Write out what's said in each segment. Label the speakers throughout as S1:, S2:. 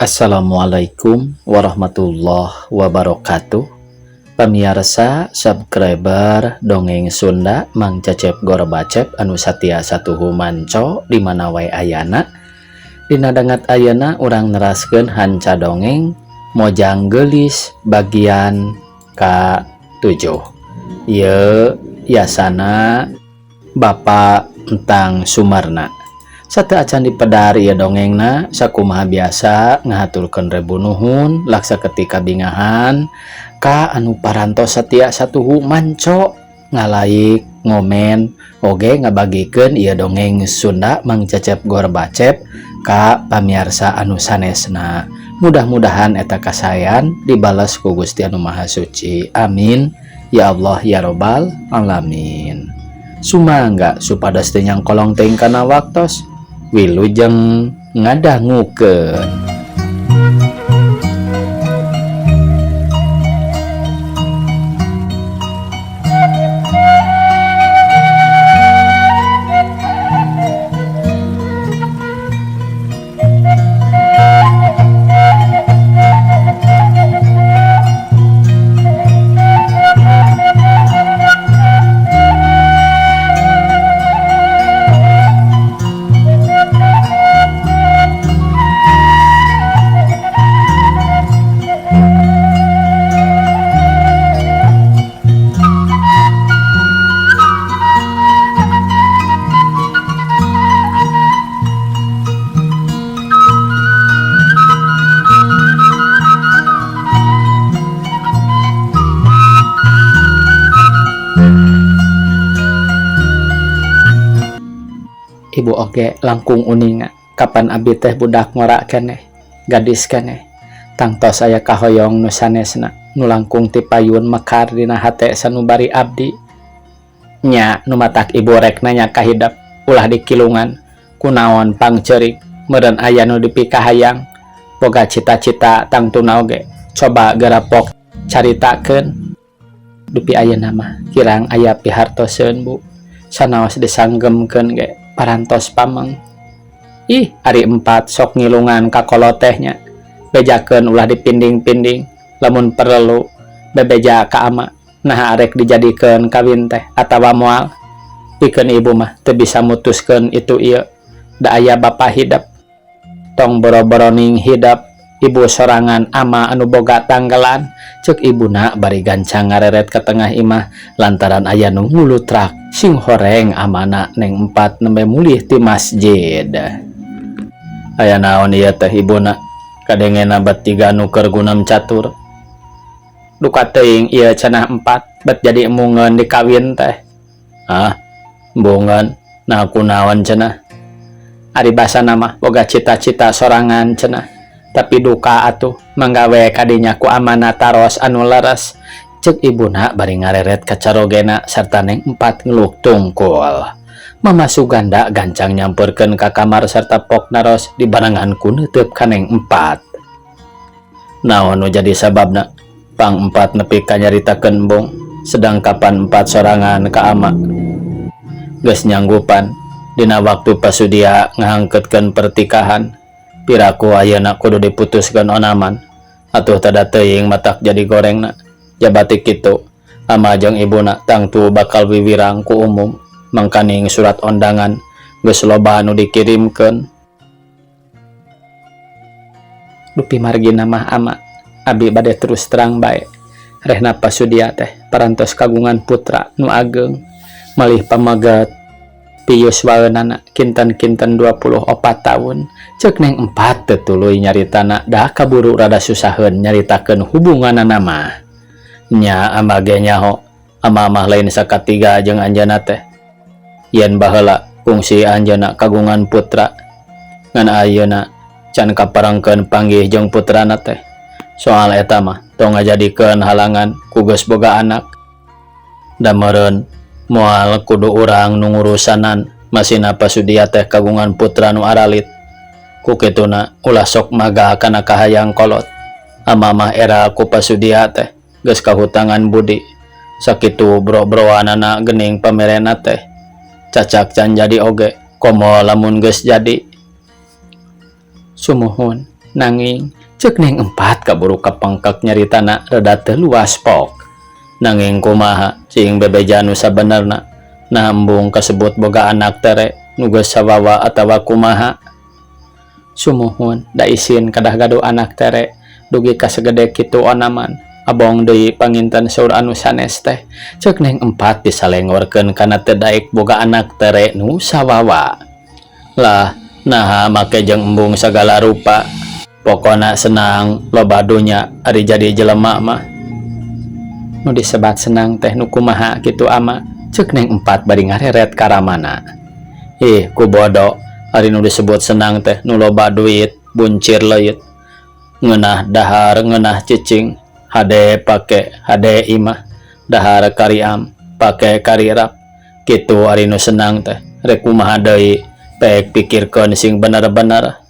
S1: Assalamualaikum warahmatullahi wabarakatuh. Pamirsa subscriber dongeng Sunda Mang Cecep Gorbacep anu satia satuhu manco di mana wae ayana. Dina dangat ayana urang neraskeun hanca dongeng Mojang Geulis bagian ka-7. Ieu yasana Bapak Entang Sumarna. Sate acan dipedar ieu dongengna sakumaha biasa ngahaturkeun rebu nuhun laksa ketika bingahan ka anu parantos satia satuhu manco ngalaik ngomen oge ngabagikeun ieu dongeng Sunda Mang Cecep Gorbacep ka pamirsa anu sanesna. Mudah-mudahan eta kasayan dibales ku Gusti Anu Maha Suci. Amin ya Allah ya robbal alamin. Sumangga supados teu nyangkolong teuing kana waktos wilujeng ngadangukeun. Ibu oge langkung uninga kapan abi teh budak ngora keneh gadis keneh tangtos aya kahoyong nu sanesna nu langkung ti payun mekar dina hate sanubari abdi nya nu matak ibu rek nanya kahidap ulah dikilungan kunaon pangceurik meureun aya nu dipikahayang boga cita-cita tang tuna oge coba gerapok caritakeun dupi ayeuna mah kirang aya pihartoseun Bu sanaos disanggemkeun ge parantos pameng. Ih, ari 4 sok ngilungan ka kolotehnya. Bejakeun ulah dipinding-pinding, lamun perlu bebeja ka ama. Nah arek dijadikeun kawin teh atawa moal. Pikeun ibu mah teu bisa mutuskeun itu ieu. Da aya bapa hidap. Tong boro-boro ning hidap ibu sorangan ama anu boga tanggelan. Ceuk ibuna bari gancang ngareret ka tengah imah lantaran aya nu ngulutrak sing horeng amana neng 4 nembe mulih ti masjid. Aya naon ieu teh ibuna kadengena bet 3 nu keur gunam catur. Duka teuing ieu cenah 4 bet jadi emungeun dikawin teh. Ah, bungeun nah kunaon cenah. Ari basana mah boga cita-cita sorangan cenah. Tapi duka atuh manggawe kadinya ku amanah taros anu leres. Ceuk ibuna bari ngareret ka carogena sarta neng 4 ngeluk tungkul. Mama Suganda gancang nyamperkeun ka kamar sarta pok naros di barengan ku neuteub ka neng 4. Naon nu jadi sababna pang 4 nepi ka nyaritakeun embung sedang kapan 4 sorangan ka ama. Geus nyanggupan dina waktu pasudia ngahangkeutkeun pertikahan. Piraku ayeuna kudu diputuskeun onaman atuh tada teuing matak jadi gorengna. Jabati kitu ama jeung ibuna tangtu bakal wiwirang ku umum mangkaning surat ondangan geus loba anu dikirimkeun. Dupi margina mah ama abi bade terus terang bae rehna pasudia teh parantos kagungan putra nu ageng malih pamagat pius waeunana kinten-kinten 24 tahun. Ceuk neng 4 teu tuluy nyaritana dah kaburu rada susaheun nyaritakeun hubunganana mah. Nya ama ge nyaho ama mah lain sakatiga jeung anjeunna teh. Yen baheula kungsi anjeunna kagungan putra ngan ayeuna can kaparengkeun panggih jeung putrana teh. Soal eta mah tong ngajadikeun halangan ku geus boga anak. Da meureun moal kudu urang nu ngurusanan masina pasudia teh kagungan putra nu aralit. Ku kituna ulah sok maga kana kahayang kolot. Ama mah era ku pasudia teh geus kahutangan budi. Sakitu bro-broanana geuning pamerena teh. Cacak can jadi oge komo lamun geus jadi. Sumuhun nanging Cek neng empat kaburu kapangkak nyaritana rada teu luas pok. Nanging kumaha cing bebeja nu sabenerna nambung kasebut boga anak tere nu geus sawawa atawa kumaha. Sumuhun da isin kadah gaduh anak tere dugi kasegede kitu onaman. Abong deui panginten saur anu sanes teh. Cek neng empat disalengorkeun kana teu daek boga anak tere nu sawawa. Lah naha make jeung embung sagala rupa. Pokona senang loba dunya ari jadi jelema mah. Nu disebat senang teh nu kumaha kitu ama. Cek neng empat bari ngareret karamana. Ku bodo ari nu disebut senang teh nu loba duit buncir leuit ngeunah dahar ngeunah cicing hade pake hade imah dahar kariam pake karirap kitu ari nu senang teh rek kumaha deui pek pikirkeun sing bener-bener.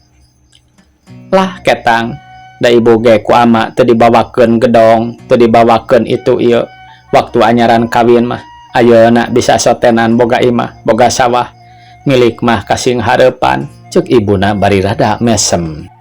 S1: Lah ketang da ibu ge ku ama teu dibawakeun gedong teu dibawakeun itu ieu waktu anyaran kawin mah ayeuna bisa sotenan boga imah boga sawah milik mah kasing hareupan. Cek ibuna bari rada mesem.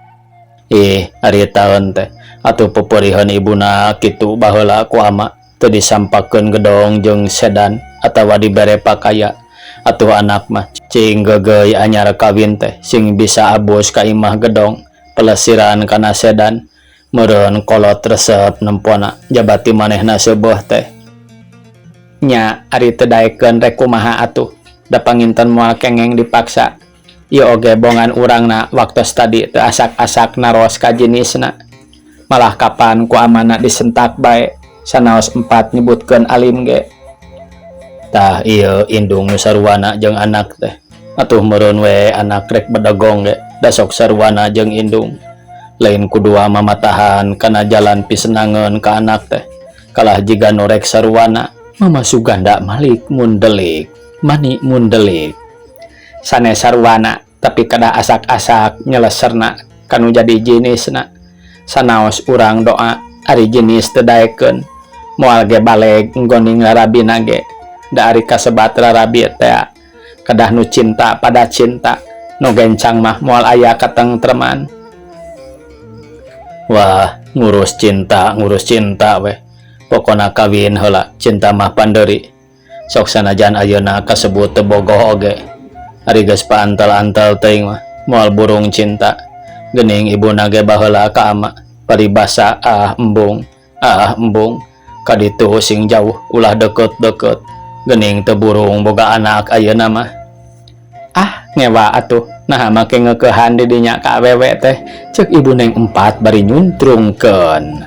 S1: Ari taun teh atuh pupurihun ibuna kitu baheula ku ama teu disampakeun gedong jeung sedan atawa dibere pakaya. Atuh anak mah cing geugeuy anyar kawin teh sing bisa abus ka imah gedong pelesiran kana sedan meureun kolot resep nempona jabati manehna seueuh teh. Nya ari teu daekeun rek kumaha atuh da panginten moal kengeng dipaksa. Ieu oge bongan urangna waktos tadi teu asak-asak naros ka jenisna. Malah kapan ku amana disentak bae sanaos empat nyebutkeun alim ge. Tah ieu indung nu sarwana jeung anak teh. Atuh meureun we anak rek bedegong ge da sok sarwana jeung indung. Lain kudua mamatahan kana jalan pisenangeun ka anak teh. Kalah jiga nu rek sarwana mama suganda malik mundelik. Mani mundelik sanes sarwana tapi kada asak-asak nyeleserna kanu jadi jenisna. Sanaos urang doa ari jenis teu daekeun moal ge baleg nggoning rarabina ge da ari kasebat rarabi teh kadah nu cinta pada cinta nu gencang mah moal aya katengtreman. Wah ngurus cinta we pokona kawin heula cinta mah panderi. Sok sanajan ayeuna kasebut teu bogoh oge ari geus paantel-antel teuing mah moal burung cinta. Geuning ibuna ge baheula ka ama paribasa embung kaditu sing jauh ulah deket-deket geuning teu burung boga anak ayeuna mah. Ngewa atuh nah make ngeukehan di dinya ka awewe teh. Cek ibu neng empat bari nyuntrungkeun.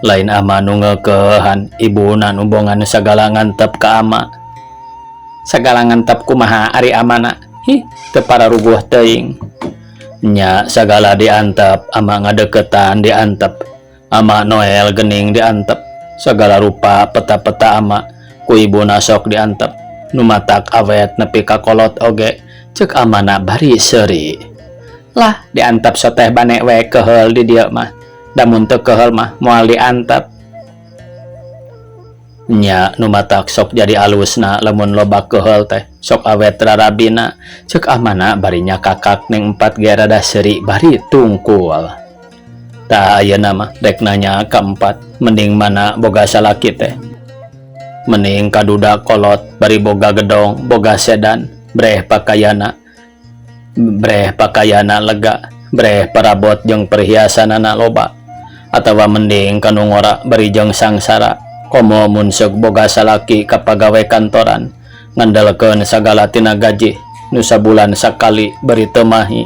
S1: Lain ama nu ngeukehan ibuna nu bongan sagala ngantep ka ama. Sagala ngantep kumaha ari amana? Teu pararuguh teuing. Nya sagala diantep ama ngadeketan diantep ama Noel geuning diantep sagala rupa peta-peta ama ku ibuna sok diantep nu matak awet nepi ka kolot oge. Cek amana bari seuri. Lah diantep soteh bane we keheul di dieu mah. Damun teu keheul mah moal diantep. Nya nu matak sok jadi alusna lamun loba keheul teh sok awet rarabina. Cek amana bari nya kakak neng empat ge rada seuri bari tungkul. Tah ayeuna mah rek nanya ka empat mending mana boga salaki teh. Mending kaduda kolot bari boga gedong boga sedan breh pakayana lega breh parabot jeung perhiasanana loba. Atawa mending kanu ngora bari jeung sangsara komo mun sok boga salaki ka pagawe kantoran ngandalkeun sagala tina gaji nu sabulan sakali bari teu mahi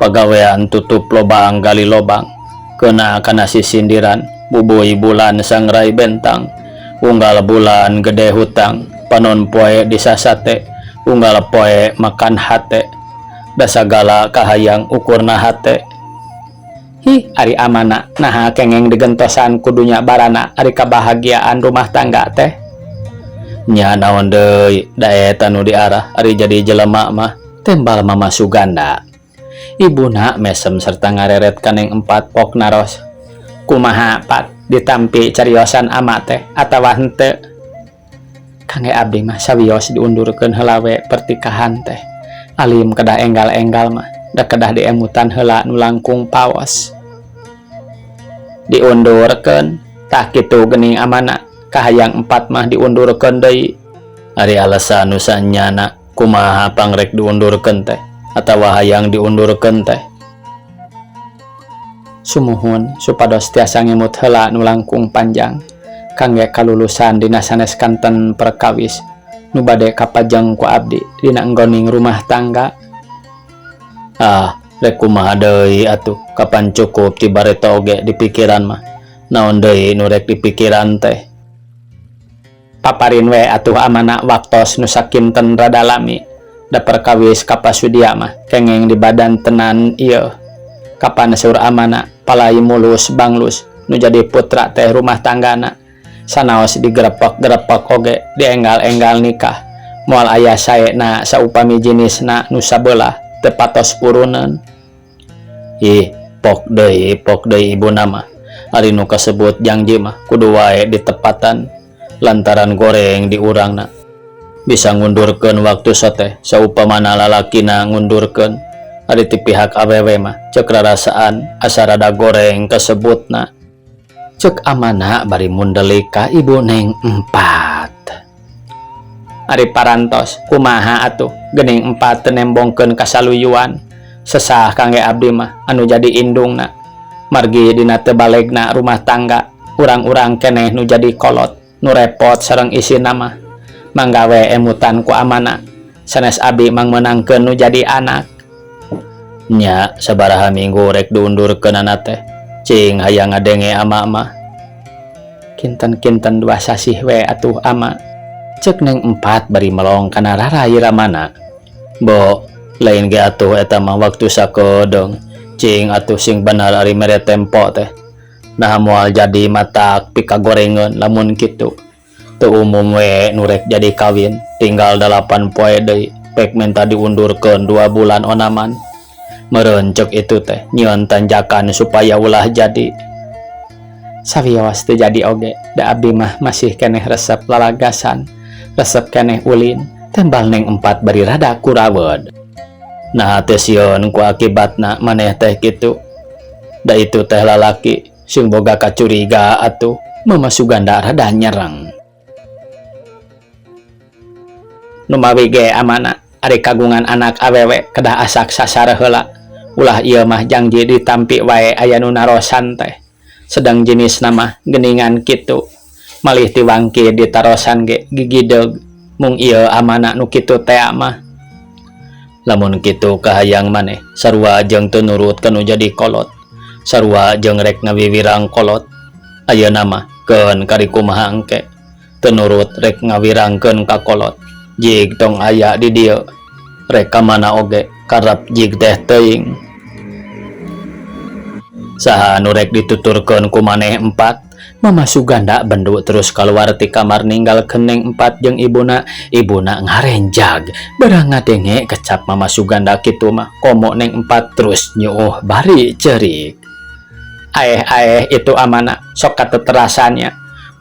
S1: pagawean tutup lobang gali lobang keuna kana sisindiran bubui bulan sangrai bentang unggal bulan gede hutang panon poe disasate unggal poe makan hate da sagala kahayang ukurna hate. Ari amana naha kengeng digentosan kudunya barana ari kabahagiaan rumah tangga teh. Nya naon deui da eta nu diarah ari jadi jelema mah tembal mama Suganda. Ibuna mesem serta ngareret kaneng empat pok naros. Kumaha pat ditampi cariosan ama teh atawa henteu? Kangge abdi mah sawios diundurkeun heula we pertikahan teh. Alim kedah enggal-enggal mah da kedah diemutan heula nu langkung paos. diundurkeun tah kitu geuning amana kahayang 4 mah diundurkeun deui. Ari alasan nu sanyana kumaha pangrek diundurkeun teh atawa hayang diundurkeun teh? Sumuhun supados tiasa ngemut heula nu langkung panjang kangge kalulusan dina sanes kanten perkawis nu bade kapajeng ku abdi dina enggoning rumah tangga. Rek kumaha deui atuh, kapan cukup ti bareta oge di pikiran mah. Naon deui nu rek di pikiran teh? Paparin we atuh amana waktos nu sakinten rada lami da perkawis ka pasudia mah kengeng di badan tenan ieu. Kapan saur amana palai mulus banglus nu jadi putra teh rumah tanggana sanaos digerepek-gerepek oge dienggal-enggal nikah moal aya saena saupami jenisna nu sabelah teu patos puruneun. Pok deui ibuna mah ari nu kasebut janji mah kudu wae ditepatan lantaran goreng di urangna bisa ngundurkeun waktu sote saupamana lalakina ngundurkeun. Ari ti pihak awewe mah cek rarasaan asa rada goreng kasebutna. Cek amana bari mundelik ka ibu Neng 4. Ari parantos kumaha atuh geuning 4 teu nembongkeun kasaluyuan sesah kangge abdi mah anu jadi indungna. Margi dina teu balegna rumah tangga urang-urang keneh nu jadi kolot nu repot sareng isina mah manggawe emutan ku amana sanes abi mangmenangkeun nu jadi anak. Nya sabaraha minggu rek diundurkeun anak teh cing hayang ngadenge ama mah. Kinten-kinten 2 sasih we atuh ama, cek Neng 4 bari melong kana rarai ramana. Bo lain ge atuh eta mah waktu sakodong cing atuh sing bener ari mere tempo teh nah moal jadi matak pikagorengeun lamun kitu teu umum we nu rek jadi kawin tinggal 8 poe deui pek minta diundurkeun 2 bulan onaman. Meureun cek itu teh nyieun tanjakan supaya ulah jadi. Sawios teu jadi oge da abdi mah masih keneh resep lalagasan, resep keneh ulin tembal Neng 4 bari rada kurawed. Nah teu sieun ku akibatna maneh teh kitu. Da itu teh lalaki sing boga kacuriga atuh Mama Suganda rada nyereng. Nu mawi ge amana ari kagungan anak awewe kedah asak sasar heula. Ulah ieu mah janji ditampi wae aya nu narosan teh. Sedang jenis nama geningan kitu. Malih tiwangki ditarosan ge gigideug mung ieu amana nu kitu teh mah. Lamun kitu kahayang maneh sarua jeung teu nurut kana jadi kolot. Sarua jeung rek ngawiwirang kolot. Ayeuna mah keun kari kumaha engke. Teu nurut rek ngawirangkeun ka kolot. Jig tong aya di dieu. Rek ka mana oge karep jig teh teuing. Saha nu rek dituturkeun ku maneh 4. Mama Suganda bendu terus keluar ti kamar ninggalkeun Neng 4 jeung ibuna ngarenjag barang ngadenge kecap Mama Suganda kitu mah komo Neng 4 terus nyuuh bari ceurik. Aeh itu amana sok kateterasannya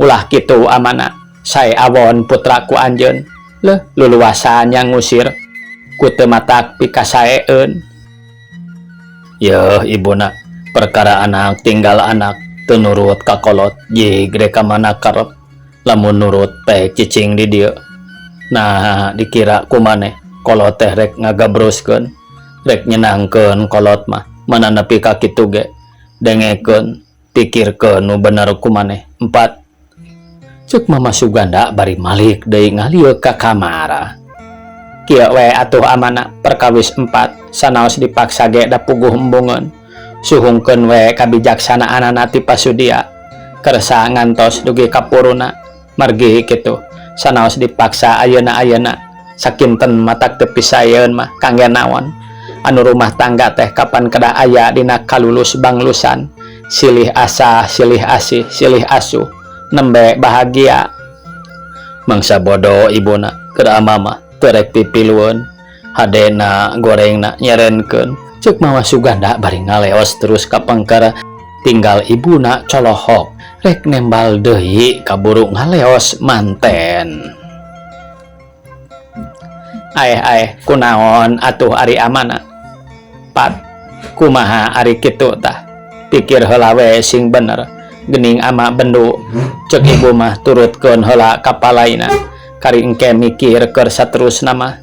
S1: ulah kitu amana sae awon putraku anjeun leuh luluasan yang ngusir ku teu matak pikasaeun. Yeuh ibuna perkara anak tinggal anak teu nurut ka kolot jig rek ka mana karep lamun nurut pek cicing di dieu. Nah dikira ku maneh kolot teh rek ngagabroskeun rek nyenangkeun kolot mah mana nepi ka kitu ge dengekeun pikirkeun nu bener ku maneh 4. Cek Mama Suganda bari malik deui ngalieu ka kamar. Kieu we atuh amana perkawis 4 sanaos dipaksa ge da puguh embungeun. Suhungkeun we kabijaksanaanana ti pasudia kersa ngantos dugi kapuruna. Margi kitu sanaos dipaksa ayeuna sakinten matak teu pisaeun mah kangge naon. Anu rumah tangga teh kapan kedah aya dina kalulus banglusan silih asa silih asih silih asuh nembe bahagia. Mangsa bodoh ibuna kedah mama teu rek pipilueun hadena gorengna nyerenkeun. Cek Mama Suganda bari ngaleos terus ka pangkara tinggal ibuna colohok rek nembal deui kaburu ngaleos manten. Aeh kunaon atuh ari amana 4 kumaha ari kitu tah pikir heula we sing bener gening ama bendu cek ibu mah turutkeun heula kapalaina kari engke mikir keur saterusna mah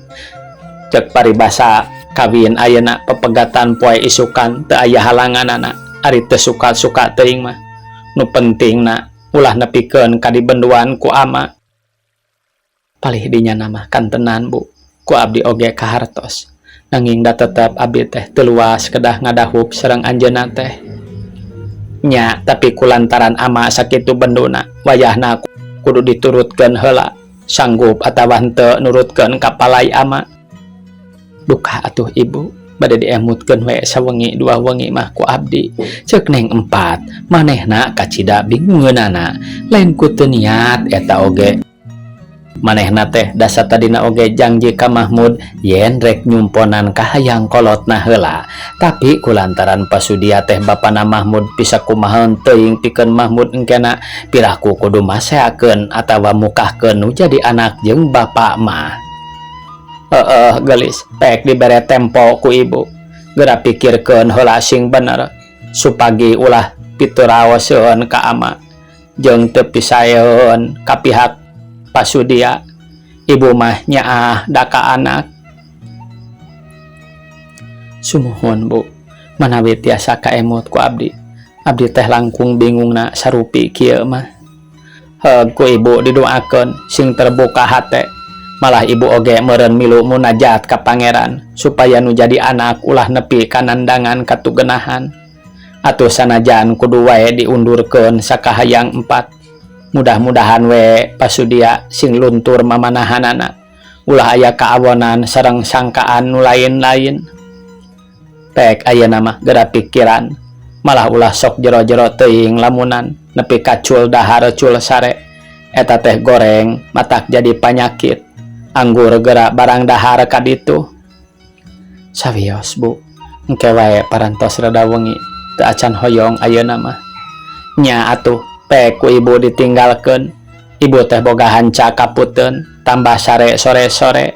S1: cek paribasa kawin ayeuna pepegatan poe isukan teu aya halanganana ari teu suka-suka teuing mah nu pentingna ulah nepikeun ka dibenduan ku ama palih dinya nama kantenan Bu ku abdi oge kahartos nanging da tetep abdi teh teu luas kedah ngadahup sareng anjeunna teh nya tapi kulantaran ama sakitu benduna wayahna kudu diturutkeun heula sanggup atawa henteu nurutkeun kapalai ama duka atuh ibu bade diemutkeun we sawengi dua wengi mah ku abdi ceuk neng 4 manehna kacida bingungeunana lain ku teu niat eta oge manehna teh dasa tadina oge janji ka Mahmud yen rek nyumponan ka hayang kolotna heula tapi kulantaran pasudia teh bapana Mahmud bisa kumahaun teuing pikeun Mahmud engkena piraku kudu maseakeun atawa mukahkeun nu jadi anak jeung bapa mah gelis pek dibere tempo ku ibu geura pikirkeun heula sing bener supagi ulah pituraoseun ka ama jeung teu pisaeun ka pihak pasudia ibu mah nyaah da ka anak sumuhun Bu manawi tiasa kaemut ku abdi teh langkung bingungna sarupi kieu mah heug ku ibu didoakeun sing terbuka hate malah ibu oge meureun milu munajat ka pangeran supaya nu jadi anak ulah nepi kanandangan katugenahan atuh sanajan kudu wae diundurkeun sakahayang 4 mudah-mudahan we pasudia sing luntur mamanahanana ulah aya kaawonan sareng sangkaan nu lain-lain pek ayeuna mah geura pikiran malah ulah sok jero-jero teuing lamunan nepi ka cul dahar cul sare eta teh goreng matak jadi panyakit anggur geura barang dahar ka ditu sawios Bu engke wae parantos rada wengi teu acan hoyong ayeuna mah nya atuh pek ku ibu ditinggalkeun ibu teh boga hanca kaputeun tambah sare sore-sore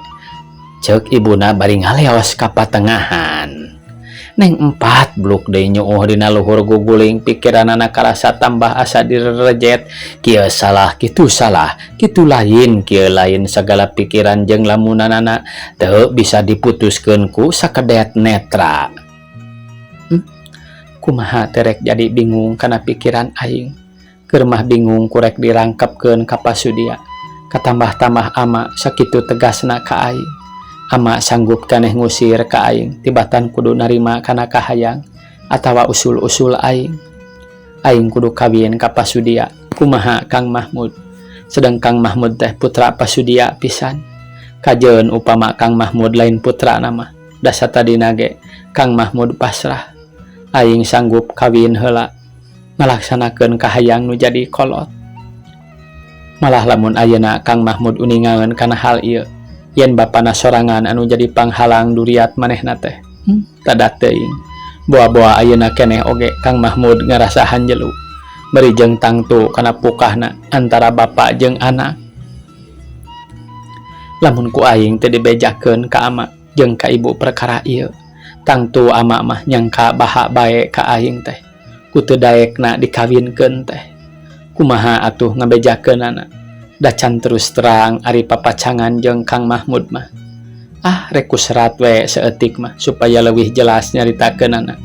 S1: ceuk ibuna bari ngaleos ka patengahan neng 4 bluk deui nyuuh dina luhur guguling pikiranana karasa tambah asa direrejet kieu salah kitu lain kieu lain sagala pikiran jeung lamunanana teu bisa diputuskeun ku sakedet netra kumaha terek jadi bingung kana pikiran aing keur mah bingung kurek dirangkepkeun ka pasudia katambah-tambah ama sakitu tegasna ka aing ama sanggup kaneh ngusir ka aing tibatan kudu narima kana kahayang atawa usul-usul aing kudu kawin ka pasudia kumaha Kang Mahmud sedang Kang Mahmud teh putra pasudia pisan kajeun upama Kang Mahmud lain putra nama dasa tadina ge Kang Mahmud pasrah aing sanggup kawin heula ngalaksanakeun kahayang nu jadi kolot malah lamun ayeuna Kang Mahmud uningaeun kana hal ieu yen bapana sorangan anu jadi panghalang duriat manehna teh tadak teuing boa-boa ayeuna keneh oge Kang Mahmud ngarasahan jelu beri jeung tangtu kana pukahna antara bapa jeung anak lamun ku aing teu dibejakeun ka ama jeung ka ibu perkara ieu tangtu ama mah nyangka baha bae ka aing teh kutu daekna dikawinkeun teh kumaha atuh ngabejakeunana da can terus terang ari papacangan jeung Kang Mahmud mah rek ku serat we seeutik mah supaya leuwih jelas nyaritakeunana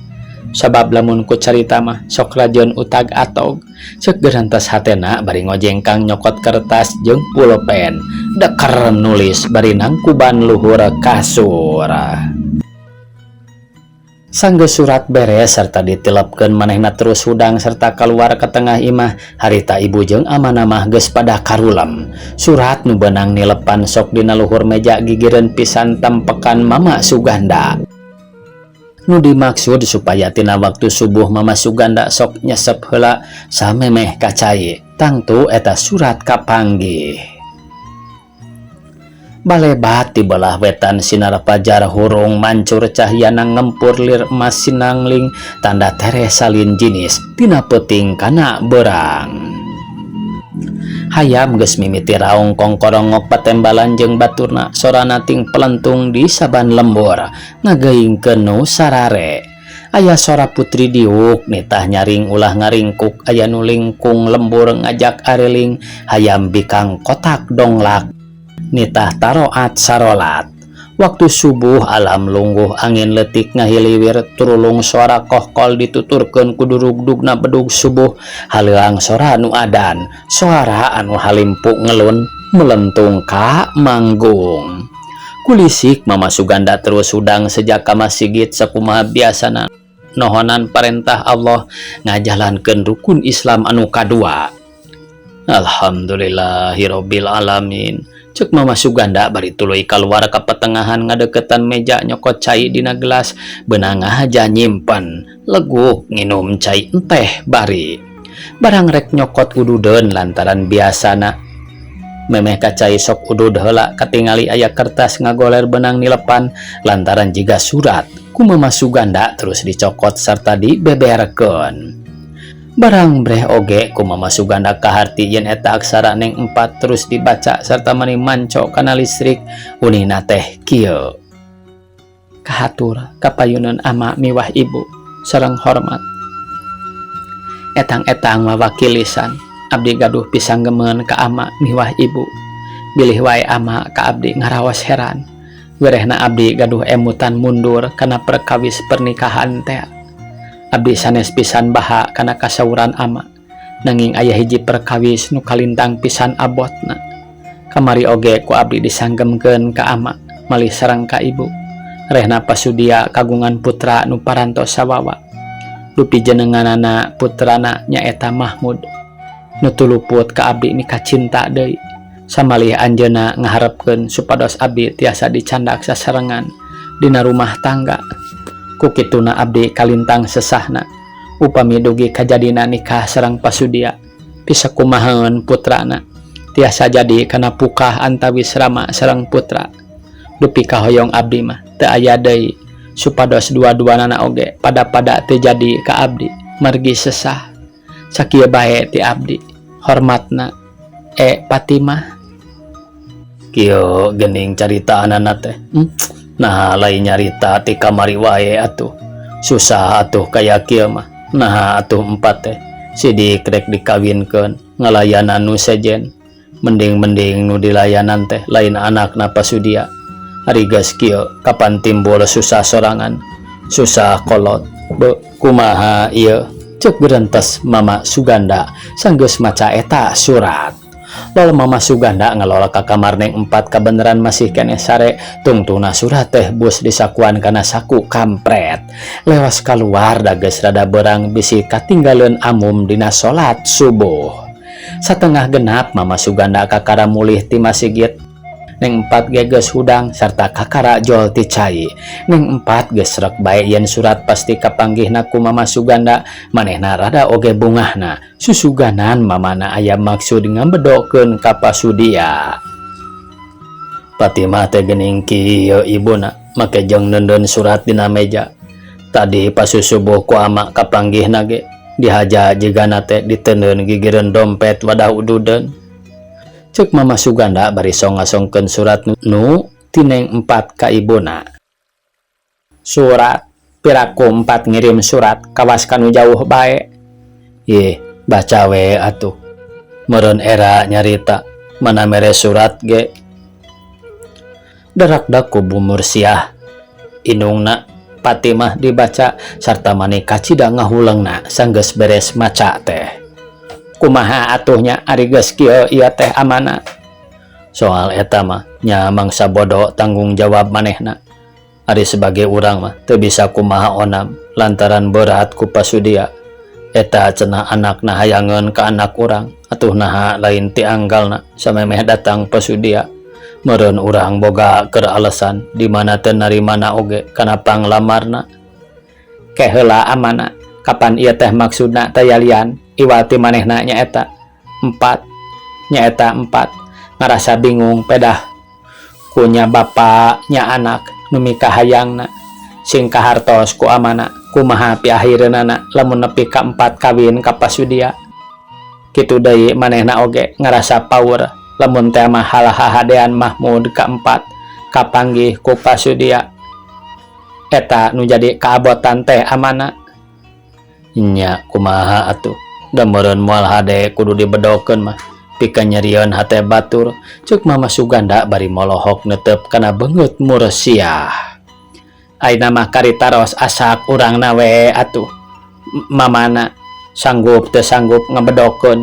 S1: sabab lamun ku carita mah sok rajeun utag atog ceuk gerantos hatena bari ngojengkang nyokot kertas jeung pulpen deker nulis bari nangkuban luhur kasur sanggeus surat beres serta ditilepkeun manehna terus hudang serta keluar ke tengah imah harita ibu jeung amana mah geus pada karulem surat nu beunang nilepan sok dina luhur meja gigireun pisan tempekan Mama Suganda nu dimaksud supaya tina waktu subuh Mama Suganda sok nyesep heula samemeh ka cai tangtu eta surat kapanggih balebat di belah wetan sinar fajar hurung mancur cahyana ngempur lir emas sinangling tanda tere salin jinis tina peuting kana berang hayam geus mimiti raung kongkorongok patembalan jeung baturna sorana ting pelentung di saban lembur ngageingkeun nu sarare Aya sora putri diuk nitah nyaring ulah ngaringkuk aya nu lingkung lembur ngajak areling hayam bikang kotak donglak nitah taroat sarolat. Waktu subuh alam lungguh angin letik ngahiliwir turulung suara kohkol dituturkeun ku durug-dugna bedug subuh haleang sora nu adan suara anu halimpuk ngelun melentung ka manggung. Kulisik Mama Suganda terus udang sejak ka masjid sakumaha biasana nohonan perintah Allah ngajalankeun rukun Islam anu kadua. Alhamdulillahirabbil alamin. Cek Mama Suganda bari tuluy kaluar ka petengahan ngadeketan meja nyokot cai dina gelas beunang aja nyimpen leguk nginum cai teh bari barang rek nyokot ududeun lantaran biasana memeh ka cai sok udud heula katingali aya kertas ngagoler benang nilepan lantaran jiga surat ku Mama Suganda terus dicokot sarta dibeberkeun. Barang breh oge ku Mama Suganda kaharti yen eta aksara neng 4 terus dibaca sarta mani manco kana listrik unina teh kieu. Kahatur kapayuneun ama miwah ibu sareng hormat. Etang-etang mawakil lisan abdi gaduh pisanggemeun ka ama miwah ibu. Bilih wae ama ka abdi ngaraos heran. Werehna abdi gaduh emutan mundur kana perkawis pernikahan teh. Abdi sanes pisan baha kana kasauran ama nanging aya hiji perkawis nu kalintang pisan abotna. Kamari oge ku abdi disanggemkeun ka ama malih sareng ka ibu rehna pasudia kagungan putra nu parantos sawawa. Dupi jenenganana putrana nyaeta Mahmud nu tuluput ka abdi mika cinta deui samalih anjeunna ngaharepkeun supados abdi tiasa dicandak sasarengan dina rumah tangga. Ku kituna abdi kalintang sesahna upami dugi kajadina nikah sareng pasudia bisa kumahaeun putrana tiasa jadi kana pukah antawis rama sareng putra. Dupi kahoyong abdi mah teu aya deui supados dua-duanana oge pada teu jadi ka abdi margi sesah. Sakieu bae ti abdi hormatna Fatimah. Kieu geuning caritaanana teh. Nah lain nyarita ti kamari wae atuh susah atuh kaya kieu mah. Nah atuh 4 teh sidik rek dikawinkeun ngalayanan nu sejen mending nu dilayanan teh lain anakna pasudia. Ari geus kieu kapan timbul susah sorangan susah kolot be kumaha ieu cek berentes Mama Suganda sanggeus maca eta surat. Lalu Mama Suganda ngelola ka kamar neng 4 kabeneran masih kene sare tungtuna surat teh bus disakuan kana saku kampret lewas keluar dages rada berang bisi katinggaleun amum dina salat subuh. Satengah genap Mama Suganda kakara mulih ti masjid neng 4 geus hudang sarta kakara jol ti cai. Neng 4 geus rek bae yen surat pasti kapanggihna ku Mama Suganda manehna rada oge bungahna susuganan mamana aya maksud ngambedokeun ka pasudia. Fatimah teh geuning kieu ibuna make jeung neundeun surat dina meja. Tadi pas subuh ku ama kapanggihna ge dihaja jigana teh diteundeun gigireun dompet wadah ududeun. Cek Mama Suganda bari songasongkeun surat nu tineng 4 ka ibuna. Surat piraku 4 ngirim surat kawas kanu jauh bae. Ih baca we atuh meureun era nyarita mana mere surat ge. Darak-dak ku Bu Mursiah inungna Fatimah dibaca sarta mani kacida ngahuleungna sanggeus beres maca teh. Kumaha atuhnya ari geus kieu ieu teh amanah. Soal eta mah nya mangsa bodo tanggung jawab manehna. Ari sebagai urang mah teu bisa kumaha onam lantaran berat ku pasudia. Eta cenah anakna hayangeun ka anak urang atuh naha lain ti anggalna samemeh datang pasudia. Meureun urang boga keur alasan di mana teu narimana oge kana panglamarna. Ke heula amanah kapan ieu teh maksudna tayalian iwati manehna nyaeta 4 ngarasa bingung pedah kunya bapa nya anak nu mika hayangna sing kahartos ku amana kumaha pi akhirna lamun nepi ka 4 kawin ka pasudia. Kitu deui manehna oge ngarasa power lamun teh mah halah hadean Mahmud ka 4 kapanggih ku pasudia. eta nu jadi kaabotan teh amana. Nya kumaha atuh, da meureun moal hade kudu dibedokeun mah pikeun nyerieun hate batur. Ceuk Mama Suganda bari molohok neuteup kana beungeut Mursiah. Ayeuna mah karitaros asak urangna we atuh. Mamana sanggup teu sanggup ngabedokeun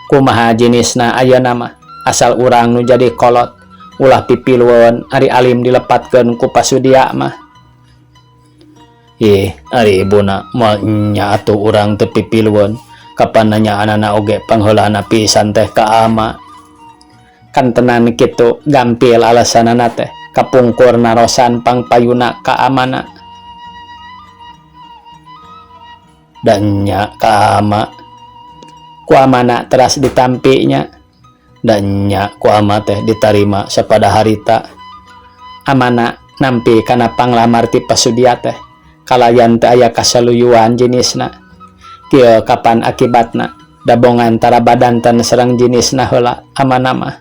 S1: kumaha jenisna ayeuna mah, asal urang nu jadi kolot ulah pipilueun ari alim dilepatkeun ku pasudia mah. Ari ibuna moal nya atuh urang teu pipilueun kapan nanya anana oge pangheulana pisan teh ka ama. Kan tenan kitu gampil alasanana teh kapungkur narosan pangpayuna ka amana. Dan nya ka ama ku amana teras ditampinya, dan nya ku ama teh ditarima sapada harita. Amana nampi kana panglamar ti pasudia teh kalayan teu aya kasaluyuan jenisna. Kieu kapan akibatna dabongan tara badanten sareng jenisna heula amana mah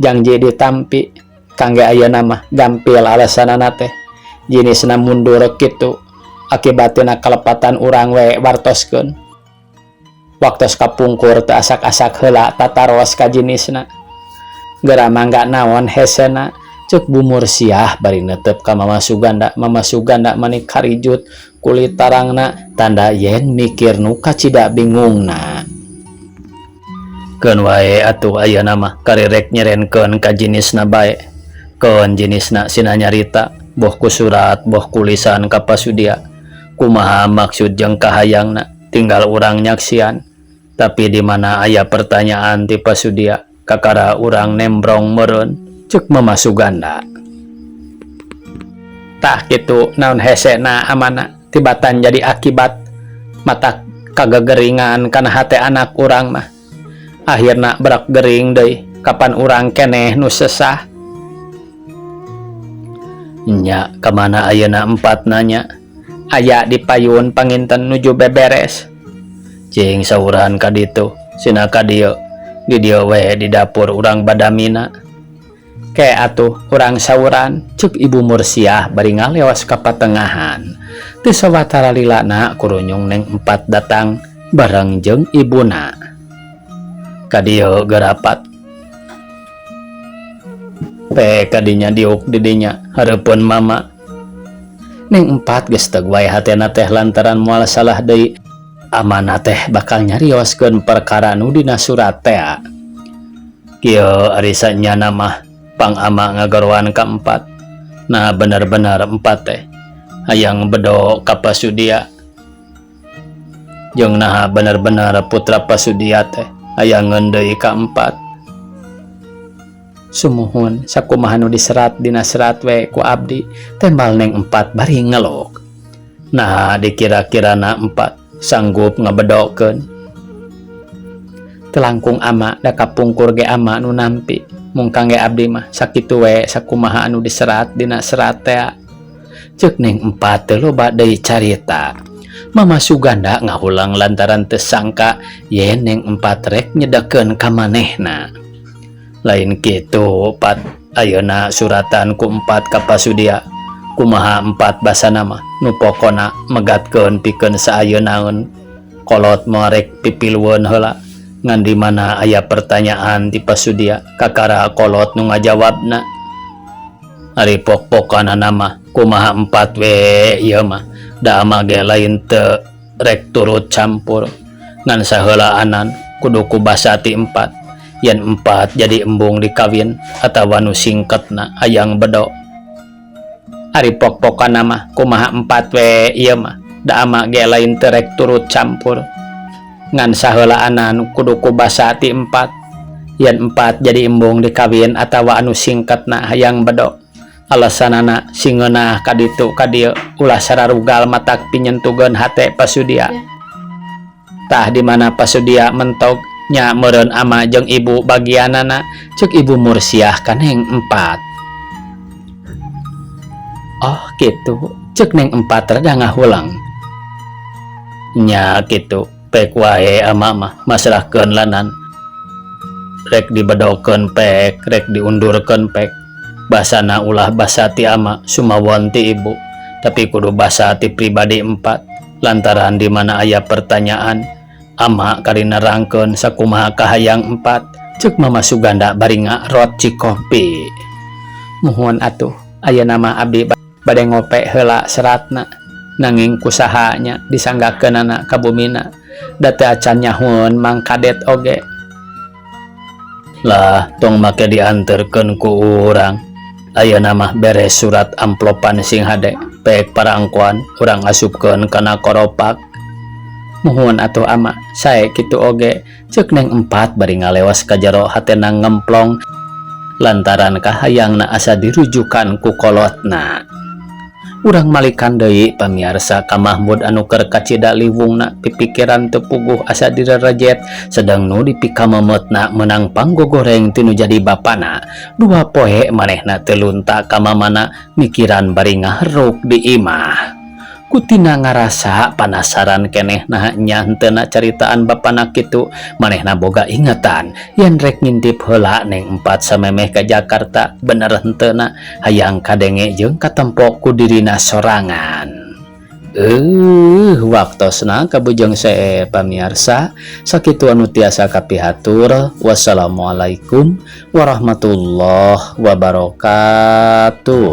S1: janji ditampi. Kangge ayeuna mah gampil alasanana teh jenisna mundur kitu akibatina kalepatan urang we wartoskeun. Waktos kapungkur teu asak-asak heula tataros ka jenisna. Geura mangga naon hesena, ceuk Bu Mursiah bari neuteup ka Mama Suganda. Mama Suganda manik karijut kulit tarangna tanda yen mikir nu kacida bingungna. Keun wae atuh ayeuna mah karirek nyerenkeun ka jenisna bae. Keun jenisna sina nyarita boh ku surat boh kulisan ka pasudia kumaha maksud jeung kahayangna tinggal urang nyaksian. Tapi di mana aya pertanyaan ti pasudia kakara urang nembrong meureun, ceuk Mama Suganda. Tah kitu naon hesena amana tibatan jadi akibat mata kagegeringan kana hate anak urang mah. Akhirna berak gering deui kapan urang keneh nu sesah. Nya kamana ayeuna empat nanya aya di payun panginten nuju beberes. Cing sauran ka ditu sina ka dieu di dieu we di dapur urang badamina. Ke atuh urang sauran, ceuk Ibu Mursiah bari ngaleos ka patengahan. Teu sawatara lilana kurunyung Neng Empat datang bareng jeung ibuna. Ka dieu garapat pe kadinya diuk di dinya hareupeun mama. Neng Empat geus teug wae hatena teh lantaran moal salah deui. Amana teh bakal nyarioskeun perkara nu dina surat teh. Kieu ari sanyana mah pang ama ngagaroan ka Empat. Nah bener-bener Empat teh hayang bedo ka pasudia. Jeung nah bener-bener putra pasudia teh hayangeun deui ka Empat. Sumuhun sakumaha nu diserat dina serat we ku abdi tembal Neng Empat bari ngelok. Nah dikira-kirana Empat sanggup ngabedokeun. Telangkung ama da kapungkur ge ama nu nampi mung kangge abdi mah sakitu we sakumaha anu diserat dina serat teh. Ceuk Neng Empat teh loba deui carita. Mama Suganda ngahulang lantaran teu sangka yen Neng Empat rek nyedekeun ka manehna. Lain kitu Pat ayeuna suratan ku Empat ka pasudia. Kumaha Empat basana mah nu pokona megatkeun pikeun saayeunaeun kolot morek pipilueun heula ngan di mana aya pertanyaan ti pasudia kakara kolot nu ngajawabna. Ari pok-pokanana mah kumaha Empat we ieu mah da ama ge lain teu rek turut campur ngan saheulaanan kudu ku basa ti Empat yen Empat jadi embung dikawin atawa nu singketna hayang bedo. Ari pok-pokanna mah kumaha Empat we ieu mah da ama ge lain teu rek turut campur ngan saheulaanan kudu ku basa ti Empat yen Empat jadi embung dikawin atawa anu singketna hayang bedo. Alasanana singeunah ka ditu ka dieu ulah sararugal matak pinyentugeun hate pasudia. Tah di mana pasudia mentog nya meureun ama jeung ibu bagianana, ceuk Ibu Mursiah ka Neng Empat. Oh gitu, ceuk Neng Empat rada ngahulang. Nya kitu pek wae ama mah masrahkeun lanan. Rek dibedokeun pek, rek diundurkeun pek. Basana ulah basa ti ama sumawon ti ibu. tapi kudu basa ti pribadi 4 lantaran di mana aya pertanyaan ama kari nerangkeun sakumaha kahayang 4 ceuk Mama Suganda bari ngarot cikopi. Muhun atuh aya nama abdi bade ngope heula seratna nanging kusahanya disanggakeunana ka bumina da teu acan nyahun Mang Kadet oge. Lah tong make dianterkeun ku urang. Aya nama beres surat amplopan sing hade pek parangkuan urang asupkeun kana koropak. Muhun atuh ama sae kitu oge ceuk Neng 4 bari ngalewas ka jero hatena ngemplong lantaran kahayangna asa dirujukan ku kolotna. Urang malikan deui pamiarsa ka Mahmud anu keur kacida liwungna pipikiran teu puguh asa direrejet sedang nu dipikamemetna menang panggogoreng tinu jadi bapana 2 poe manehna teu lunta ka mamana mikiran bari ngaheruk di imah. Kutina ngarasa panasaran kenehna nya henteu caritaan bapana kitu manehna boga ingetan yen rek ngintip heula Neng 4 samemeh ka Jakarta bener henteu hayang kadenge jeung katempo ku dirina sorangan. Waktosna kabujeng sae pamiarsa sakitu anu tiasa kapihatur. Wassalamualaikum warahmatullahi wabarakatuh.